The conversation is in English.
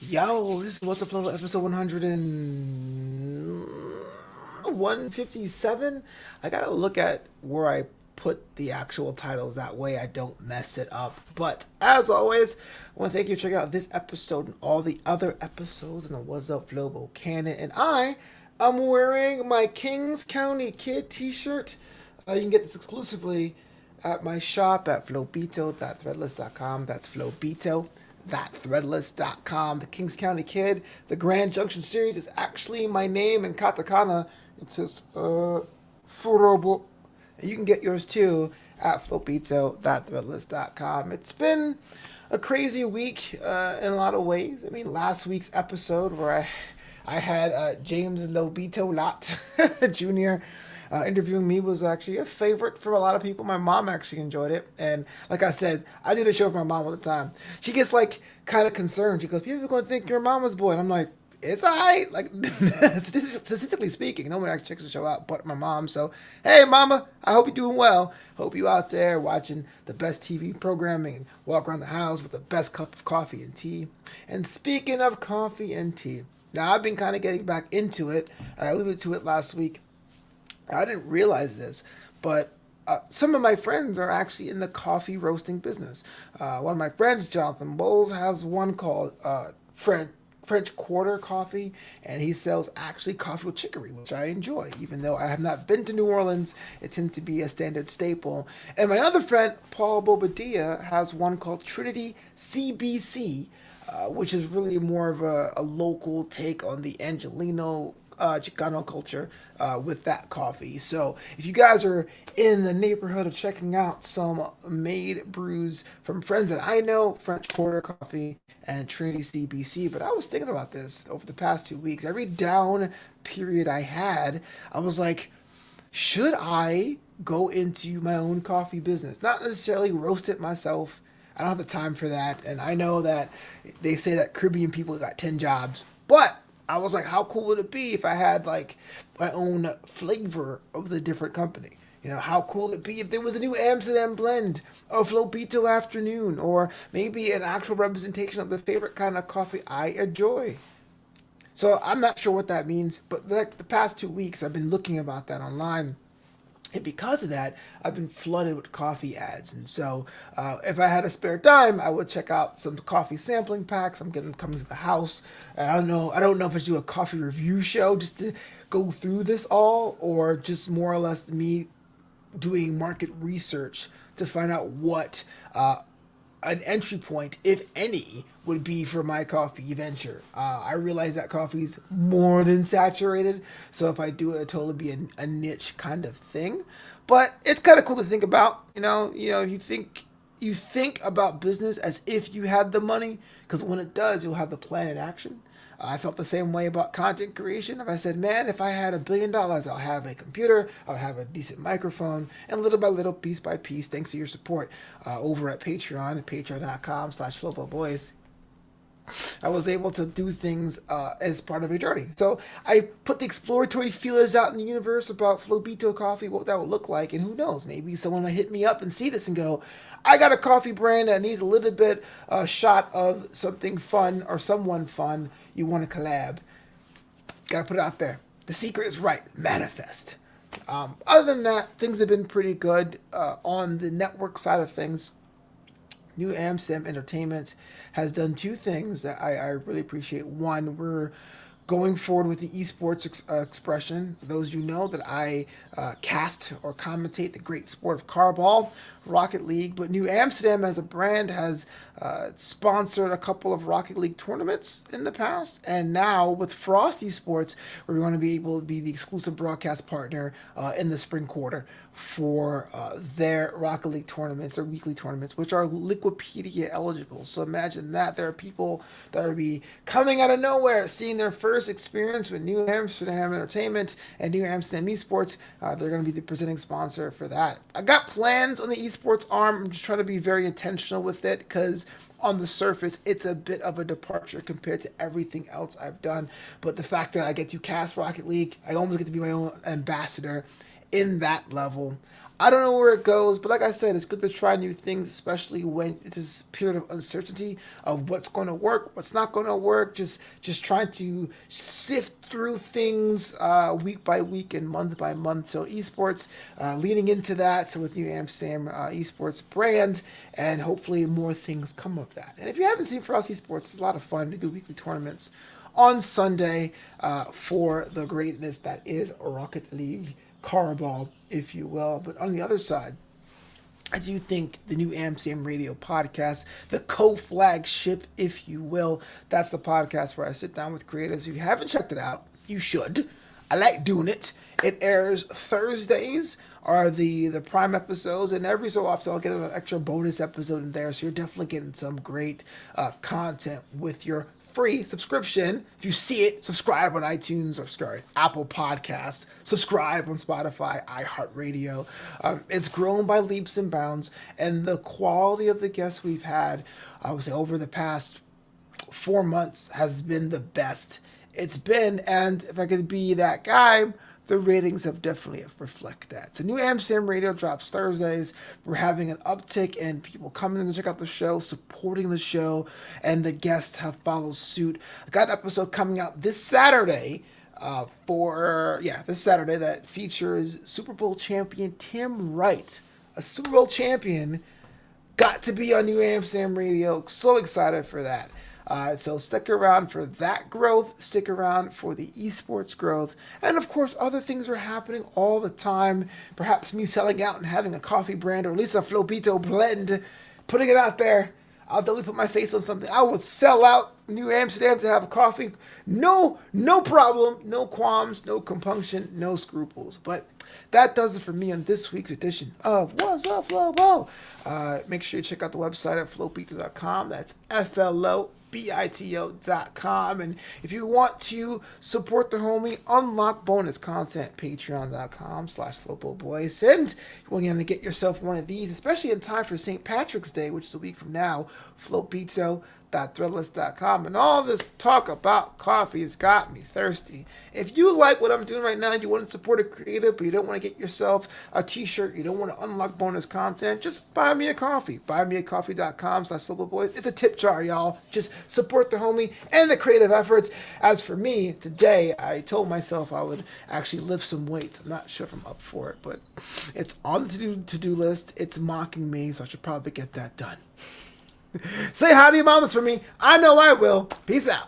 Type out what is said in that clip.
Yo, this is What's Up Flobo episode 157. I gotta look at where I put the actual titles, that way I don't mess it up. But as always, I want to thank you for checking out this episode and all the other episodes in the What's Up Flobo canon. And I am wearing my Kings County Kid t-shirt. You can get this exclusively at my shop at flobito.threadless.com. That's flobito.threadless.com. The Kings County Kid, the Grand Junction series, is actually my name in katakana. It says Furobo. And you can get yours too at flobito.threadless.com. It's been a crazy week in a lot of ways. I mean, last week's episode where I had James Lobito Lot Jr. Interviewing me was actually a favorite for a lot of people. My mom actually enjoyed it. And like I said, I do the show for my mom all the time. She gets like kind of concerned. She goes, people are going to think you're a mama's boy. And I'm like, it's all right. Like, statistically speaking, no one actually checks the show out but my mom. So, hey, mama, I hope you're doing well. Hope you out there watching the best TV programming and walk around the house with the best cup of coffee and tea. And speaking of coffee and tea, now I've been kind of getting back into it. I alluded to it last week. I didn't realize this, but some of my friends are actually in the coffee roasting business. One of my friends, Jonathan Bowles, has one called French Quarter Coffee, and he sells actually coffee with chicory, which I enjoy. Even though I have not been to New Orleans, it tends to be a standard staple. And my other friend, Paul Bobadilla, has one called Trinity CBC, which is really more of a local take on the Angelino Chicano culture with that coffee. So if you guys are in the neighborhood of checking out some made brews from friends that I know, French Quarter Coffee and Trinity CBC, but I was thinking about this over the past 2 weeks. Every down period I had, I was like, should I go into my own coffee business? Not necessarily roast it myself. I don't have the time for that. And I know that they say that Caribbean people got 10 jobs, but I was like, how cool would it be if I had like my own flavor of the different company? You know, how cool would it be if there was a new Amsterdam blend or Flobito afternoon, or maybe an actual representation of the favorite kind of coffee I enjoy? So I'm not sure what that means, but like the past 2 weeks, I've been looking about that online. And because of that, I've been flooded with coffee ads. And so if I had a spare dime, I would check out some coffee sampling packs. I'm getting them coming to the house. And I don't know if I should do a coffee review show just to go through this all, or just more or less me doing market research to find out what an entry point, if any, would be for my coffee venture. I realize that coffee is more than saturated, so if I do it, it'll totally be a niche kind of thing. But it's kind of cool to think about. You think about business as if you had the money, because when it does, you'll have the plan in action. I felt the same way about content creation. If I said, man, if I had $1 billion, I'll have a computer, I would have a decent microphone, and little by little, piece by piece, thanks to your support over at Patreon, patreon.com/FloboBoys, I was able to do things as part of a journey. So I put the exploratory feelers out in the universe about Flobito coffee, what that would look like, and who knows, maybe someone might hit me up and see this and go, I got a coffee brand that needs a little bit shot of something fun or someone fun. You want to collab? Gotta put it out there. The secret is right. Manifest. Other than that, things have been pretty good on the network side of things. New Amsterdam Entertainment has done two things that I really appreciate. One, we're going forward with the esports expression. Those you know that I cast or commentate the great sport of carball, Rocket League. But New Amsterdam as a brand has sponsored a couple of Rocket League tournaments in the past. And now with Frost Esports, we're going to be able to be the exclusive broadcast partner in the spring quarter for their Rocket League tournaments, their weekly tournaments, which are Liquipedia eligible. So imagine that. There are people that will be coming out of nowhere, seeing their first experience with New Amsterdam Entertainment and New Amsterdam Esports. They're going to be the presenting sponsor for that. I got plans on the esports arm. I'm just trying to be very intentional with it, because on the surface, it's a bit of a departure compared to everything else I've done. But the fact that I get to cast Rocket League, I almost get to be my own ambassador in that level. I don't know where it goes, but like I said, it's good to try new things, especially when it is a period of uncertainty of what's going to work, what's not going to work. Just trying to sift through things week by week and month by month. So esports, leading into that. So with New Amsterdam esports brand, and hopefully more things come of that. And if you haven't seen For Us Esports, it's a lot of fun. We do weekly tournaments on Sunday for the greatness that is Rocket League. Carball, if you will. But on the other side, I do think the New Amsterdam Radio podcast, the co-flagship, if you will, that's the podcast where I sit down with creators. If you haven't checked it out, you should. I like doing it. It airs Thursdays, are the prime episodes, and every so often I'll get an extra bonus episode in there, so you're definitely getting some great content with your free subscription. If you see it, subscribe on iTunes, Apple Podcasts, subscribe on Spotify, iHeartRadio. It's grown by leaps and bounds, and the quality of the guests we've had, I would say over the past 4 months, has been the best it's been. And if I could be that guy, the ratings have definitely reflect that. So New Amsterdam Radio drops Thursdays. We're having an uptick in people coming in to check out the show, supporting the show, and the guests have followed suit. I got an episode coming out this Saturday this Saturday that features Super Bowl champion Tim Wright. A Super Bowl champion got to be on New Amsterdam Radio. So excited for that. So stick around for that growth, stick around for the esports growth, and of course other things are happening all the time. Perhaps me selling out and having a coffee brand, or at least a Flobito blend, putting it out there. I'll definitely put my face on something. I would sell out New Amsterdam to have a coffee. No problem, no qualms, no compunction, no scruples. But that does it for me on this week's edition of Wassup, Flobo. Make sure you check out the website at flobito.com. That's FLOBITO.com. And if you want to support the homie, unlock bonus content, patreon.com/FloboBoyce. And you want to get yourself one of these, especially in time for St. Patrick's Day, which is a week from now, flobito.threadless.com. And all this talk about coffee has got me thirsty. If you like what I'm doing right now and you want to support a creative, but you don't want to get yourself a t-shirt, you don't want to unlock bonus content, just buy me a coffee. Buymeacoffee.com/FloboBoyce. It's a tip jar, y'all. Just support the homie and the creative efforts. As for me, today, I told myself I would actually lift some weight. I'm not sure if I'm up for it, but it's on the to-do list. It's mocking me, so I should probably get that done. Say hi to your mamas for me. I know I will. Peace out.